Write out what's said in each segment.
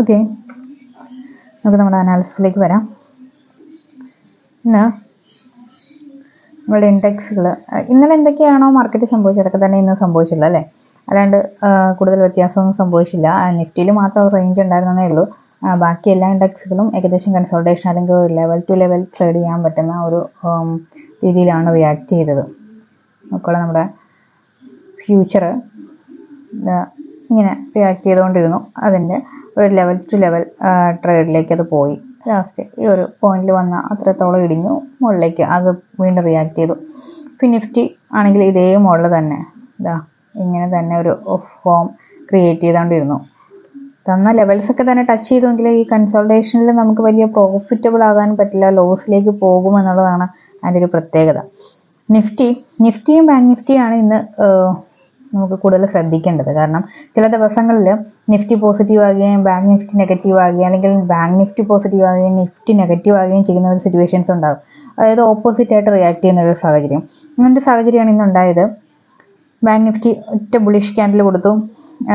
Okay, നമുക്ക് നമ്മുടെ അനാലിസിസിലേക്ക് വരാം. ഇന്ന് നമ്മളുടെ ഇൻഡെക്സുകൾ ഇന്നലെ എന്തൊക്കെയാണോ മാർക്കറ്റിൽ സംഭവിച്ചത് അതൊക്കെ തന്നെ ഇന്ന് സംഭവിച്ചില്ല അല്ലേ. അല്ലാണ്ട് കൂടുതൽ വ്യത്യാസമൊന്നും സംഭവിച്ചില്ല. നിഫ്റ്റിയിൽ മാത്രം റേഞ്ച് ഉണ്ടായിരുന്നേ ഉള്ളൂ. ബാക്കി എല്ലാ ഇൻഡെക്സുകളും ഏകദേശം കൺസോൾട്ടേഷൻ അല്ലെങ്കിൽ ഒരു ലെവൽ ടു ലെവൽ ട്രേഡ് ചെയ്യാൻ പറ്റുന്ന ഒരു രീതിയിലാണ് റിയാക്ട് ചെയ്തത്. നോക്കുള്ള നമ്മുടെ ഫ്യൂച്ചർ ഇങ്ങനെ റിയാക്ട് ചെയ്തുകൊണ്ടിരുന്നു. അതിൻ്റെ ഒരു ലെവൽ ടു ലെവൽ ട്രേഡിലേക്ക് അത് പോയി. ലാസ്റ്റ് ഈ ഒരു പോയിന്റിൽ വന്ന അത്രത്തോളം ഇടിഞ്ഞു, മുകളിലേക്ക് അത് വീണ്ടും റിയാക്ട് ചെയ്തു. പിന്നെ നിഫ്റ്റി ആണെങ്കിൽ ഇതേ മോഡൽ തന്നെ ഇങ്ങനെ തന്നെ ഒരു ഫോം ക്രിയേറ്റ് ചെയ്തുകൊണ്ടിരുന്നു. തന്ന ലെവൽസൊക്കെ തന്നെ ടച്ച് ചെയ്തുവെങ്കിൽ ഈ കൺസോൾട്ടേഷനിൽ നമുക്ക് വലിയ പ്രോഫിറ്റബിൾ ആകാൻ പറ്റില്ല, ലോസിലേക്ക് പോകുമെന്നുള്ളതാണ് അതിൻ്റെ ഒരു പ്രത്യേകത. നിഫ്റ്റിയും ബാങ്ക് നിഫ്റ്റിയാണ് ഇന്ന് നമുക്ക് കൂടുതൽ ശ്രദ്ധിക്കേണ്ടത്. കാരണം ചില ദിവസങ്ങളിൽ നിഫ്റ്റി പോസിറ്റീവ് ആകുകയും ബാങ്ക് നിഫ്റ്റി നെഗറ്റീവ് ആകുകയും, അല്ലെങ്കിൽ ബാങ്ക് നിഫ്റ്റി പോസിറ്റീവ് ആകുകയും നിഫ്റ്റി നെഗറ്റീവ് ആകുകയും ചെയ്യുന്ന ഒരു സിറ്റുവേഷൻസ് ഉണ്ടാകും. അതായത് ഓപ്പോസിറ്റ് ആയിട്ട് റിയാക്ട് ചെയ്യുന്ന ഒരു സാഹചര്യം. അങ്ങനത്തെ സാഹചര്യമാണ് ഇന്നുണ്ടായത്. ബാങ്ക് നിഫ്റ്റി ഒറ്റ ബുള്ളിഷ് ക്യാൻഡിൽ കൊടുത്തു,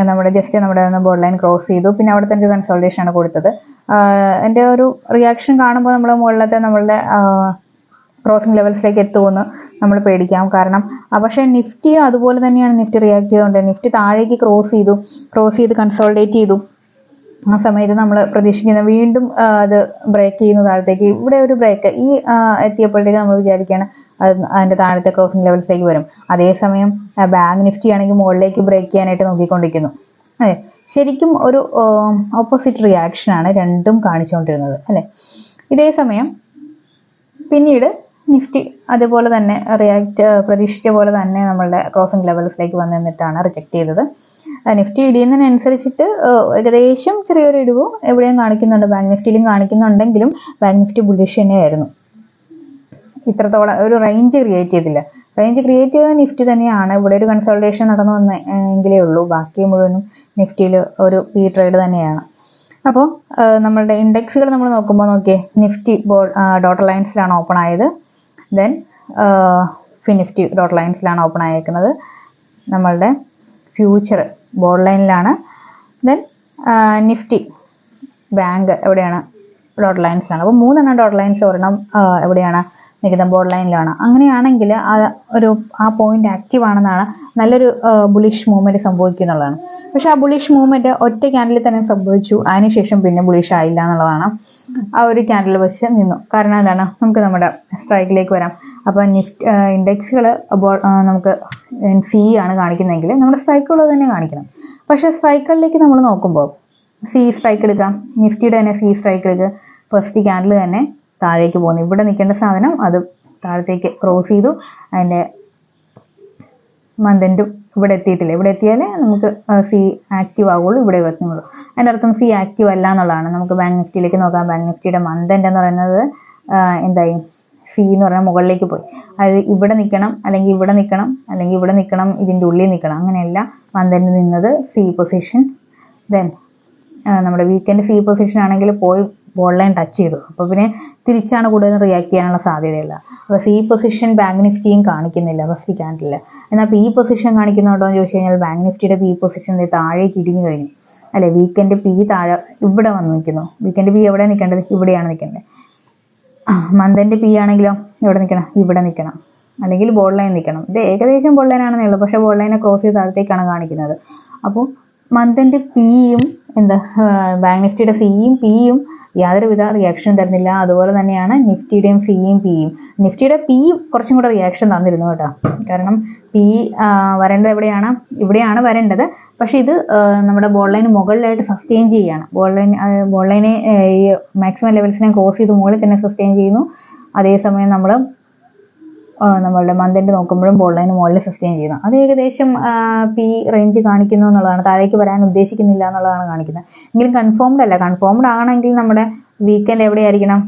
നമ്മുടെ ബോർഡ് ലൈൻ ക്രോസ് ചെയ്തു. പിന്നെ അവിടെ തന്നെ ഒരു കൺസോൾട്ടേഷൻ ആണ് കൊടുത്തത്. എൻ്റെ ഒരു റിയാക്ഷൻ കാണുമ്പോൾ നമ്മൾ മുകളിലത്തെ നമ്മളുടെ ക്രോസിംഗ് ലെവൽസിലേക്ക് എത്തുമെന്ന് നമ്മൾ പേടിക്കാം. കാരണം പക്ഷേ നിഫ്റ്റി അതുപോലെ തന്നെയാണ് നിഫ്റ്റി റിയാക്ട് ചെയ്തുകൊണ്ട് നിഫ്റ്റി താഴേക്ക് ക്രോസ് ചെയ്ത് കൺസോൾട്ടേറ്റ് ചെയ്തു. ആ സമയത്ത് നമ്മൾ പ്രതീക്ഷിക്കുന്ന വീണ്ടും അത് ബ്രേക്ക് ചെയ്യുന്ന താഴത്തേക്ക്, ഇവിടെ ഒരു ബ്രേക്ക് ഈ എത്തിയപ്പോഴത്തേക്ക് നമ്മൾ വിചാരിക്കുകയാണ് അതിൻ്റെ താഴത്തെ ക്രോസിംഗ് ലെവൽസിലേക്ക് വരും. അതേസമയം ബാങ്ക് നിഫ്റ്റി ആണെങ്കിൽ മുകളിലേക്ക് ബ്രേക്ക് ചെയ്യാനായിട്ട് നോക്കിക്കൊണ്ടിരിക്കുന്നു. അതെ, ശരിക്കും ഒരു ഓപ്പോസിറ്റ് റിയാക്ഷനാണ് രണ്ടും കാണിച്ചുകൊണ്ടിരുന്നത് അല്ലേ. ഇതേ സമയം പിന്നീട് നിഫ്റ്റി അതുപോലെ തന്നെ പ്രതീക്ഷിച്ച പോലെ തന്നെ നമ്മളുടെ ക്രോസിംഗ് ലെവൽസിലേക്ക് വന്നു നിന്നിട്ടാണ് റിജക്ട് ചെയ്തത്. നിഫ്റ്റി ഇടിയുന്നതിനനുസരിച്ചിട്ട് ഏകദേശം ചെറിയൊരു ഇടിവ് എവിടെയും കാണിക്കുന്നുണ്ട്, ബാങ്ക് നിഫ്റ്റിയിലും കാണിക്കുന്നുണ്ടെങ്കിലും ബാങ്ക് നിഫ്റ്റി ബുള്ളിഷ് തന്നെയായിരുന്നു. ഇത്രത്തോളം ഒരു റേഞ്ച് ക്രിയേറ്റ് ചെയ്തില്ല. റേഞ്ച് ക്രിയേറ്റ് ചെയ്തത് നിഫ്റ്റി തന്നെയാണ്. ഇവിടെ ഒരു കൺസൾട്ടേഷൻ നടന്നു എങ്കിലേ ഉള്ളൂ. ബാക്കി മുഴുവനും നിഫ്റ്റിയിൽ ഒരു പി ട്രേഡ് തന്നെയാണ്. അപ്പോൾ നമ്മളുടെ ഇൻഡെക്സുകൾ നമ്മൾ നോക്കിയേ, നിഫ്റ്റി ഡോട്ടർ ലൈൻസിലാണ് ഓപ്പൺ ആയത്. ദെൻ നിഫ്റ്റി ഡോട്ടർ ലൈൻസിലാണ് ഓപ്പൺ ആയേക്കുന്നത്. നമ്മളുടെ ഫ്യൂച്ചർ ബോർഡ് ലൈനിലാണ്. ദെൻ നിഫ്റ്റി ബാങ്ക് എവിടെയാണ്? ഡോട്ടർ ലൈൻസിലാണ്. അപ്പോൾ 3 ഡോട്ടർ ലൈൻസ്, ഒരെണ്ണം എവിടെയാണ് നിൽക്കുന്ന? ബോർഡ് ലൈനിലാണ്. അങ്ങനെയാണെങ്കിൽ ആ പോയിന്റ് ആക്റ്റീവ് ആണെന്നാണ്, നല്ലൊരു ബുളിഷ് മൂവ്മെന്റ് സംഭവിക്കുന്നുള്ളതാണ്. പക്ഷെ ആ ബുളിഷ് മൂവ്മെന്റ് ഒറ്റ ക്യാൻഡിൽ തന്നെ സംഭവിച്ചു. അതിനുശേഷം പിന്നെ ബുളിഷ് ആയില്ല എന്നുള്ളതാണ്. ആ ഒരു ക്യാൻഡിൽ വെച്ച് നിന്നു. കാരണം എന്താണ്? നമുക്ക് നമ്മുടെ സ്ട്രൈക്കിലേക്ക് വരാം. അപ്പോൾ ഇൻഡെക്സുകൾ നമുക്ക് സി ആണ് കാണിക്കുന്നതെങ്കിൽ നമ്മുടെ സ്ട്രൈക്കുകൾ തന്നെ കാണിക്കണം. പക്ഷെ സ്ട്രൈക്കുകളിലേക്ക് നമ്മൾ നോക്കുമ്പോൾ സി സ്ട്രൈക്ക് എടുക്കാം. നിഫ്റ്റിയുടെ തന്നെ സി സ്ട്രൈക്ക് എടുക്കുക. ഫസ്റ്റ് ക്യാൻഡിൽ തന്നെ താഴേക്ക് പോകുന്നു. ഇവിടെ നിൽക്കേണ്ട സാധനം അത് താഴത്തേക്ക് ക്രോസ് ചെയ്തു. അതിൻ്റെ മന്തെൻറ്റും ഇവിടെ എത്തിയിട്ടില്ല. ഇവിടെ എത്തിയാലേ നമുക്ക് സി ആക്റ്റീവ് ആവുള്ളൂ, ഇവിടെ എത്തുന്നുള്ളൂ. അതിൻ്റെ അർത്ഥം സി ആക്റ്റീവ് അല്ല എന്നുള്ളതാണ്. നമുക്ക് ബാങ്ക് നിഫ്റ്റിയിലേക്ക് നോക്കാം. ബാങ്ക് നിഫ്റ്റിയുടെ മന്തെൻറ്റ് എന്ന് പറയുന്നത് എന്തായി? സി എന്ന് പറഞ്ഞാൽ മുകളിലേക്ക് പോയി. അതായത് ഇവിടെ നിൽക്കണം, അല്ലെങ്കിൽ ഇവിടെ നിൽക്കണം, അല്ലെങ്കിൽ ഇവിടെ നിൽക്കണം, ഇതിൻ്റെ ഉള്ളിൽ നിൽക്കണം. അങ്ങനെയല്ല മന്തെൻറ്റ് നിന്നത് സി പൊസിഷൻ. ദെൻ നമ്മുടെ വീക്കെൻഡ് സി പൊസിഷൻ ആണെങ്കിൽ പോയി ബോർഡ് ലൈൻ ടച്ച് ചെയ്തു. അപ്പോൾ പിന്നെ തിരിച്ചാണ് കൂടുതൽ റിയാക്ട് ചെയ്യാനുള്ള സാധ്യതയില്ല. അപ്പോൾ സി പൊസിഷൻ ബാങ്ക് നിഫ്റ്റിയും കാണിക്കുന്നില്ല ഫസ്റ്റ് ക്യാൻഡിൽ. എന്നാൽ പി പൊസിഷൻ കാണിക്കുന്നുണ്ടോ എന്ന് ചോദിച്ചു കഴിഞ്ഞാൽ ബാങ്ക് നിഫ്റ്റിയുടെ പി പൊസിഷൻ താഴേക്ക് ഇടിഞ്ഞു കഴിഞ്ഞു അല്ലേ. വീക്കെൻഡ് പി താഴെ ഇവിടെ വന്ന് നിൽക്കുന്നു. വീക്കെൻഡ് പി എവിടെ നിൽക്കേണ്ടത്? ഇവിടെയാണ് നിൽക്കേണ്ടത്. മന്തെൻഡ് പി ആണെങ്കിലോ എവിടെ നിൽക്കണം? ഇവിടെ നിൽക്കണം, അല്ലെങ്കിൽ ബോർഡ് ലൈൻ നിൽക്കണം. ഇത് ഏകദേശം ബോർഡ് ലൈൻ ആണെന്നേ ഉള്ളൂ, പക്ഷേ ബോർഡ് ലൈനെ ക്രോസ് ചെയ്ത് താഴത്തേക്കാണ് കാണിക്കുന്നത്. അപ്പോൾ മന്തെൻഡ് പിയും ബാങ്ക് നിഫ്റ്റിയുടെ സിയും പിയും യാതൊരുവിധ റിയാക്ഷനും തരുന്നില്ല. അതുപോലെ തന്നെയാണ് നിഫ്റ്റിയുടെയും സിയും പിയും. നിഫ്റ്റിയുടെ പി കുറച്ചും കൂടെ റിയാക്ഷൻ തന്നിരുന്നു കേട്ടോ. കാരണം പി വരേണ്ടത് എവിടെയാണ്? ഇവിടെയാണ് വരേണ്ടത്. പക്ഷെ ഇത് നമ്മുടെ ബോർഡ് ലൈന് മുകളിലായിട്ട് സസ്റ്റെയിൻ ചെയ്യുകയാണ്. ബോർഡ് ലൈനെ ഈ മാക്സിമം ലെവൽസിനെ ക്രോസ് ചെയ്ത് മുകളിൽ തന്നെ സസ്റ്റെയിൻ ചെയ്യുന്നു. അതേസമയം നമ്മളുടെ മന്തെൻഡ് നോക്കുമ്പോഴും ബോർഡ് ലൈന് മുകളിൽ സസ്റ്റെയിൻ ചെയ്യുന്നു. അത് ഏകദേശം പി റേഞ്ച് കാണിക്കുന്നു എന്നുള്ളതാണ്. താഴേക്ക് വരാൻ ഉദ്ദേശിക്കുന്നില്ല എന്നുള്ളതാണ് കാണിക്കുന്നത്. എങ്കിലും കൺഫേംഡ് അല്ല. കൺഫേംഡ് ആണെങ്കിൽ നമ്മുടെ വീക്കെൻഡ് എവിടെയായിരിക്കണം?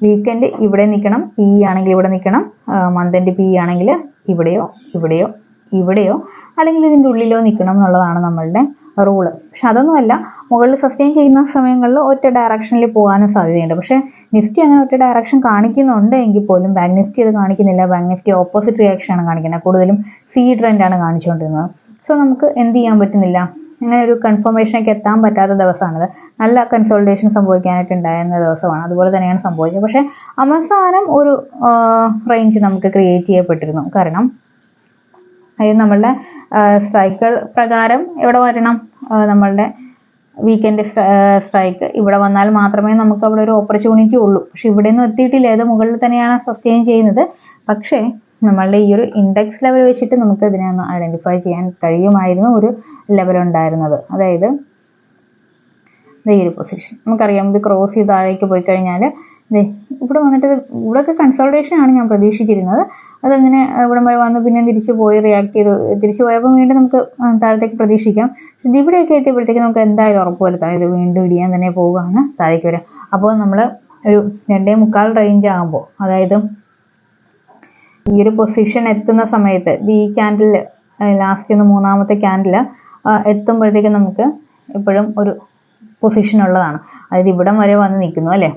വീക്കെൻഡ് ഇവിടെ നിൽക്കണം. പി ആണെങ്കിൽ ഇവിടെ നിൽക്കണം. മന്തെൻഡ് പി ആണെങ്കിൽ ഇവിടെയോ അല്ലെങ്കിൽ ഇതിൻ്റെ ഉള്ളിലോ നിൽക്കണം എന്നുള്ളതാണ് നമ്മളുടെ റൂള്. പക്ഷെ അതൊന്നുമല്ല, മുകളിൽ സസ്റ്റെയിൻ ചെയ്യുന്ന സമയങ്ങളിൽ ഒറ്റ ഡയറക്ഷനിൽ പോകാനും സാധ്യതയുണ്ട്. പക്ഷേ നിഫ്റ്റി അങ്ങനെ ഒറ്റ ഡയറക്ഷൻ കാണിക്കുന്നുണ്ട് എങ്കിൽ പോലും ബാങ്ക് നിഫ്റ്റി അത് കാണിക്കുന്നില്ല. ബാങ്ക് നിഫ്റ്റി ഓപ്പോസിറ്റ് റിയാക്ഷനാണ് കാണിക്കുന്നത്. കൂടുതലും സി ട്രെൻഡാണ് കാണിച്ചുകൊണ്ടിരുന്നത്. സോ നമുക്ക് എന്ത് ചെയ്യാൻ പറ്റുന്നില്ല? അങ്ങനെ ഒരു കൺഫർമേഷനൊക്കെ എത്താൻ പറ്റാത്ത ദിവസമാണിത്. നല്ല കൺസോൾട്ടേഷൻ സംഭവിക്കാനായിട്ട് ഉണ്ടായിരുന്ന ദിവസമാണ്. അതുപോലെ തന്നെയാണ് സംഭവിച്ചത്. പക്ഷേ അവസാനം ഒരു റേഞ്ച് നമുക്ക് ക്രിയേറ്റ് ചെയ്യപ്പെട്ടിരുന്നു. കാരണം അതായത് നമ്മളുടെ സ്ട്രൈക്കുകൾ പ്രകാരം എവിടെ വരണം, നമ്മളുടെ വീക്കെൻഡ് സ്ട്രൈക്ക് ഇവിടെ വന്നാൽ മാത്രമേ നമുക്ക് അവിടെ ഒരു ഓപ്പർച്യൂണിറ്റി ഉള്ളൂ. പക്ഷെ ഇവിടെ ഒന്നും എത്തിയിട്ടില്ല. ഇത് മുകളിൽ തന്നെയാണ് സസ്റ്റെയിൻ ചെയ്യുന്നത്. പക്ഷേ നമ്മളുടെ ഈ ഒരു ഇൻഡെക്സ് ലെവൽ വെച്ചിട്ട് നമുക്ക് ഇതിനെ ഒന്ന് ഐഡന്റിഫൈ ചെയ്യാൻ കഴിയുമായിരുന്നു ഒരു ലെവൽ ഉണ്ടായിരുന്നത്. അതായത് ഈ ഒരു പൊസിഷൻ നമുക്കറിയാം, ഇത് ക്രോസ് ചെയ്ത് താഴേക്ക് പോയി കഴിഞ്ഞാൽ ഇവിടെ വന്നിട്ട് ഇവിടെയൊക്കെ കൺസോൾട്ടേഷൻ ആണ് ഞാൻ പ്രതീക്ഷിച്ചിരുന്നത്. അതങ്ങനെ ഇവിടെ വരെ വന്ന് പിന്നെ തിരിച്ചു പോയി റിയാക്ട് ചെയ്ത് തിരിച്ചു പോയപ്പോൾ വീണ്ടും നമുക്ക് താഴത്തേക്ക് പ്രതീക്ഷിക്കാം. ഇവിടെയൊക്കെ എത്തിയപ്പോഴത്തേക്ക് നമുക്ക് എന്തായാലും ഉറപ്പ് വരുത്താം ഇത് വീണ്ടും ഇടിയാൻ തന്നെ പോവുകയാണ്, താഴേക്ക് വരാം. അപ്പോൾ നമ്മൾ ഒരു 2.25 റേഞ്ച് ആകുമ്പോൾ, അതായത് ഈ ഒരു പൊസിഷൻ എത്തുന്ന സമയത്ത് ഈ ക്യാൻഡിൽ ലാസ്റ്റ് മൂന്നാമത്തെ ക്യാൻഡിൽ എത്തുമ്പോഴത്തേക്കും നമുക്ക് എപ്പോഴും ഒരു പൊസിഷൻ ഉള്ളതാണ്. അതായത് ഇവിടം വരെ വന്ന് നിൽക്കുന്നു അല്ലേ,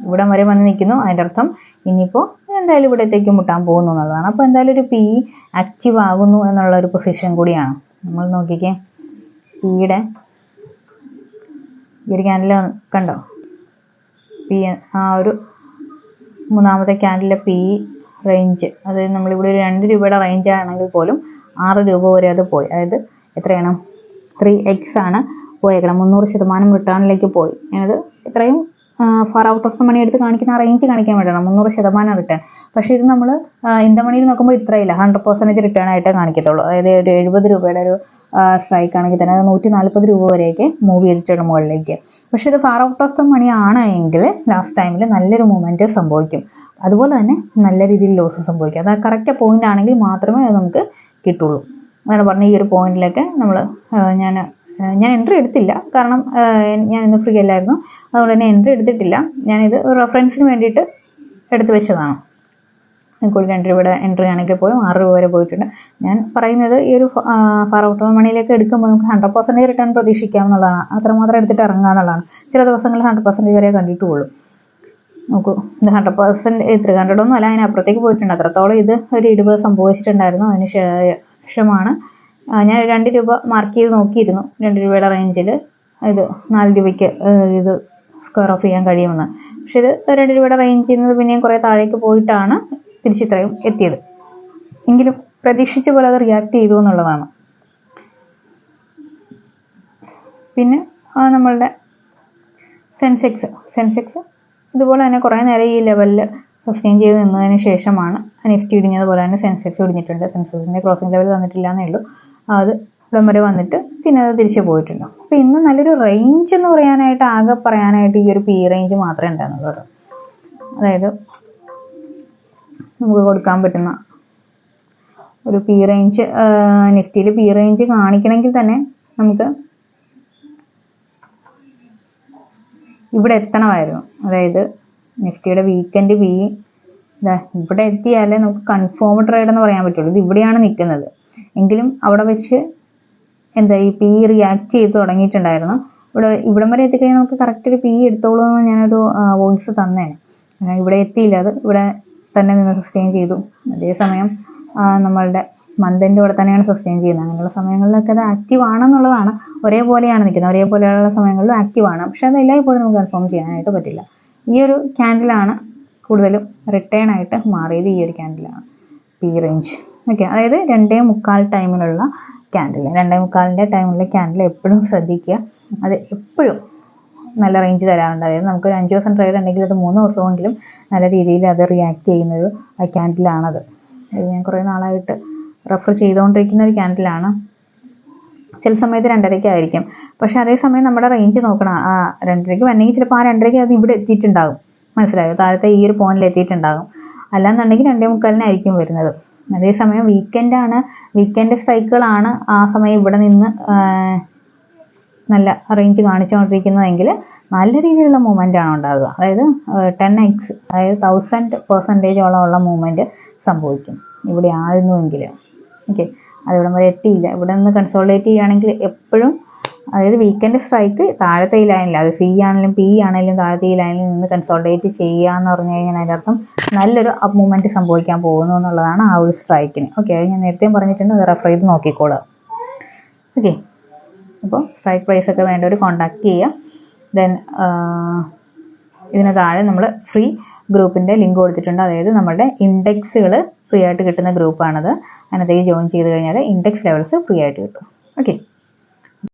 ഇവിടം വരെ വന്ന് നിൽക്കുന്നു. അതിൻ്റെ അർത്ഥം ഇനിയിപ്പോൾ എന്തായാലും ഇവിടത്തേക്ക് മുട്ടാൻ പോകുന്നു എന്നുള്ളതാണ്. അപ്പോൾ എന്തായാലും ഒരു പി ആക്റ്റീവ് ആകുന്നു എന്നുള്ള ഒരു പൊസിഷൻ കൂടിയാണ്. നമ്മൾ നോക്കിക്കേ, പിയുടെ ഈ ഒരു ക്യാൻഡിൽ കണ്ടോ, പി ആ ഒരു മൂന്നാമത്തെ ക്യാൻഡിലെ പി റേഞ്ച്, അതായത് നമ്മളിവിടെ ഒരു 2 രൂപയുടെ റേഞ്ച് ആണെങ്കിൽ പോലും 6 രൂപ വരെ അത് പോയി. അതായത് എത്രയാണ്, 3x ആണ് പോയേക്കണം. 300% റിട്ടേണിലേക്ക് പോയി. അത് ഇത്രയും far out of the money എടുത്ത് കാണിക്കുന്ന ആ റേഞ്ച് കാണിക്കാൻ വേണ്ടിയാണ് 300% റിട്ടേൺ. പക്ഷേ ഇത് നമ്മൾ ഇൻ ദ മണിയിൽ നോക്കുമ്പോൾ ഇത്രയില്ല, 100% റിട്ടേൺ ആയിട്ടേ കാണിക്കത്തുള്ളൂ. അതായത് ഒരു 70 രൂപയുടെ ഒരു സ്ട്രൈക്ക് ആണെങ്കിൽ തന്നെ അത് 140 രൂപ വരെയൊക്കെ മൂവ് ചെയ്തിട്ടുണ്ട് മുകളിലേക്ക്. പക്ഷേ ഇത് far out of the money ആണ് എങ്കിൽ ലാസ്റ്റ് ടൈമിൽ നല്ലൊരു മൂവ്മെൻറ്റ് സംഭവിക്കും. അതുപോലെ തന്നെ നല്ല രീതിയിൽ ലോസ് സംഭവിക്കും. അത് കറക്റ്റ് പോയിന്റ് ആണെങ്കിൽ മാത്രമേ അത് നമുക്ക് കിട്ടുള്ളൂ. അങ്ങനെ പറഞ്ഞ ഈ ഒരു പോയിന്റിലൊക്കെ ഞാൻ എൻട്രി എടുത്തില്ല, കാരണം ഞാൻ ഇന്ന് ഫ്രീ അല്ലായിരുന്നു. അതുകൊണ്ട് തന്നെ എൻട്രി എടുത്തിട്ടില്ല. ഞാനിത് റെഫറൻസിന് വേണ്ടിയിട്ട് എടുത്തു വെച്ചതാണ്. കൂടി 2 രൂപയുടെ എൻട്രി ആണെങ്കിൽ പോലും 6 രൂപ വരെ പോയിട്ടുണ്ട്. ഞാൻ പറയുന്നത് ഈ ഒരു ഫാർ ഔട്ട് ഓഫ് മണിയിലേക്ക് എടുക്കുമ്പോൾ നമുക്ക് 100% റിട്ടേൺ പ്രതീക്ഷിക്കാം എന്നുള്ളതാണ്. അത്രമാത്രം എടുത്തിട്ട് ഇറങ്ങുക എന്നുള്ളതാണ്. ചില ദിവസങ്ങളിൽ 100% വരെ കണ്ടിട്ടുള്ളൂ. നോക്കൂ, ഇത് 100% 300 ഒന്നും അല്ല, അതിനപ്പുറത്തേക്ക് പോയിട്ടുണ്ട്. അത്രത്തോളം ഇത് ഒരു 20 സംഭവിച്ചിട്ടുണ്ടായിരുന്നു. അതിന് ശേഷമാണ് ഞാൻ 2 രൂപ മാർക്ക് ചെയ്ത് നോക്കിയിരുന്നു. 2 രൂപയുടെ റേഞ്ചിൽ ഇത് 4 രൂപയ്ക്ക് ഇത് സ്ക്വയർ ഓഫ് ചെയ്യാൻ കഴിയുമെന്ന്. പക്ഷെ ഇത് 2 രൂപയുടെ റേഞ്ചിൽ നിന്ന് പിന്നെയും കുറേ താഴേക്ക് പോയിട്ടാണ് തിരിച്ചിത്രയും എത്തിയത്. എങ്കിലും പ്രതീക്ഷിച്ച പോലെ അത് റിയാക്ട് ചെയ്തു എന്നുള്ളതാണ്. പിന്നെ നമ്മളുടെ സെൻസെക്സ് ഇതുപോലെ തന്നെ കുറേ നേരം ഈ ലെവലിൽ സസ്റ്റെയിൻ ചെയ്ത് നിന്നതിന് ശേഷമാണ് നിഫ്റ്റി ഇടിഞ്ഞതുപോലെ തന്നെ സെൻസെക്സ് ഇടിഞ്ഞിട്ടുണ്ട്. സെൻസെക്സിൻ്റെ ക്രോസിംഗ് ലെവൽ തന്നിട്ടില്ല എന്നേ ഉള്ളൂ. അത് ഇവിടം വരെ വന്നിട്ട് പിന്നെ അത് തിരിച്ചു പോയിട്ടുണ്ട്. അപ്പോൾ ഇന്ന് നല്ലൊരു റേഞ്ച് എന്ന് പറയാനായിട്ട് ആകെ പറയാനായിട്ട് ഈ ഒരു പി റേഞ്ച് മാത്രമേ ഉണ്ടായിരുന്നുള്ളൂ. അതായത് നമുക്ക് കൊടുക്കാൻ പറ്റുന്ന ഒരു പി റേഞ്ച്, നിഫ്റ്റിയിൽ പി റേഞ്ച് കാണിക്കണമെങ്കിൽ തന്നെ നമുക്ക് ഇവിടെ എത്തണമായിരുന്നു. അതായത് നിഫ്റ്റിയുടെ വീക്കെൻഡ് പി ഇവിടെ എത്തിയാലേ നമുക്ക് കൺഫേം ട്രേഡ് എന്ന് പറയാൻ പറ്റുള്ളൂ. ഇത് ഇവിടെയാണ് നിൽക്കുന്നത്. എങ്കിലും അവിടെ വെച്ച് ഈ പി റിയാക്ട് ചെയ്ത് തുടങ്ങിയിട്ടുണ്ടായിരുന്നു. ഇവിടം വരെ എത്തിക്കഴിഞ്ഞാൽ നമുക്ക് കറക്റ്റ് ഒരു പി എടുത്തോളൂ എന്ന് ഞാനൊരു വോയിസ് തന്നേനെ. ഇവിടെ എത്തിയില്ല, അത് ഇവിടെ തന്നെ നിന്ന് സസ്റ്റെയിൻ ചെയ്തു. അതേസമയം നമ്മളുടെ മന്തിൻ്റെ ഇവിടെ തന്നെയാണ് സസ്റ്റെയിൻ ചെയ്യുന്നത്. അങ്ങനെയുള്ള സമയങ്ങളിലൊക്കെ അത് ആക്റ്റീവ് ആണെന്നുള്ളതാണ്. ഒരേപോലെയാണ് നിൽക്കുന്നത്, ഒരേപോലെയുള്ള സമയങ്ങളിലും ആക്റ്റീവ് ആണ്. പക്ഷെ അത് എല്ലായ്പ്പോഴും നമുക്ക് കൺഫേം ചെയ്യാനായിട്ട് പറ്റില്ല. ഈ ഒരു ക്യാൻഡിലാണ് കൂടുതലും റിട്ടേൺ ആയിട്ട് മാറിയത്. ഈ ഒരു ക്യാൻഡിലാണ് പി റേഞ്ച്. ഓക്കെ, അതായത് 2:45 ടൈമിലുള്ള ക്യാൻഡിൽ, 2:45 ടൈമിലുള്ള ക്യാൻഡിൽ എപ്പോഴും ശ്രദ്ധിക്കുക. അത് എപ്പോഴും നല്ല റേഞ്ച് തരാറുണ്ട്. അതായത് നമുക്കൊരു 5 ദിവസം ട്രേഡ് ഉണ്ടെങ്കിൽ അത് 3 ദിവസമെങ്കിലും നല്ല രീതിയിൽ അത് റിയാക്ട് ചെയ്യുന്നൊരു ക്യാൻഡിലാണത്. ഞാൻ കുറേ നാളായിട്ട് റെഫർ ചെയ്തുകൊണ്ടിരിക്കുന്ന ഒരു ക്യാൻഡിലാണ്. ചില സമയത്ത് 2:30 ആയിരിക്കും. പക്ഷെ അതേസമയം നമ്മുടെ റേഞ്ച് നോക്കണം. 2:30 വന്നെങ്കിൽ ചിലപ്പോൾ 2:30 അത് ഇവിടെ എത്തിയിട്ടുണ്ടാകും. മനസ്സിലായോ? താഴത്തെ ഈ ഒരു പോയിന്റിൽ എത്തിയിട്ടുണ്ടാകും. അല്ലാന്നുണ്ടെങ്കിൽ 2:45 വരുന്നത്. അതേസമയം വീക്കെൻഡ് സ്ട്രൈക്കുകളാണ് ആ സമയം ഇവിടെ നിന്ന് നല്ല റേഞ്ച് കാണിച്ചുകൊണ്ടിരിക്കുന്നതെങ്കിൽ നല്ല രീതിയിലുള്ള മൂവ്മെൻ്റ് ആണ് ഉണ്ടാകുക. അതായത് 10x, അതായത് 1000% ഉള്ള മൂവ്മെൻറ്റ് സംഭവിക്കും ഇവിടെ ആയിരുന്നുവെങ്കിൽ. ഓക്കെ, അതിവിടം വരെ എത്തിയില്ല. ഇവിടെ നിന്ന് കൺസോളിഡേറ്റ് ചെയ്യുകയാണെങ്കിൽ എപ്പോഴും, അതായത് വീക്കെൻഡ് സ്ട്രൈക്ക് താഴത്തെ ഈ ലൈനിൽ, അത് സി ആണെങ്കിലും പി ആണെങ്കിലും താഴത്തെ ഈ ലൈനിൽ നിന്ന് കൺസോളിഡേറ്റ് ചെയ്യുക എന്ന് പറഞ്ഞു കഴിഞ്ഞാൽ അതിൻ്റെ അർത്ഥം നല്ലൊരു അപ്പ് മൂവ്മെൻറ്റ് സംഭവിക്കാൻ പോകുന്നു എന്നുള്ളതാണ് ആ ഒരു സ്ട്രൈക്കിന്. ഓക്കെ, അത് ഞാൻ നേരത്തെയും പറഞ്ഞിട്ടുണ്ട്, അത് റെഫർ ചെയ്ത് നോക്കിക്കോളുക. ഓക്കെ, അപ്പോൾ സ്ട്രൈക്ക് പ്രൈസ് ഒക്കെ വേണ്ടവർ കോൺടാക്ട് ചെയ്യുക. ദെൻ ഇതിന് താഴെ നമ്മൾ ഫ്രീ ഗ്രൂപ്പിൻ്റെ ലിങ്ക് കൊടുത്തിട്ടുണ്ട്. അതായത് നമ്മുടെ ഇൻഡെക്സുകൾ ഫ്രീ ആയിട്ട് കിട്ടുന്ന ഗ്രൂപ്പാണത്. അതിനകത്തേക്ക് ജോയിൻ ചെയ്ത് കഴിഞ്ഞാൽ ഇൻഡെക്സ് ലെവൽസ് ഫ്രീ ആയിട്ട് കിട്ടും. ഓക്കെ.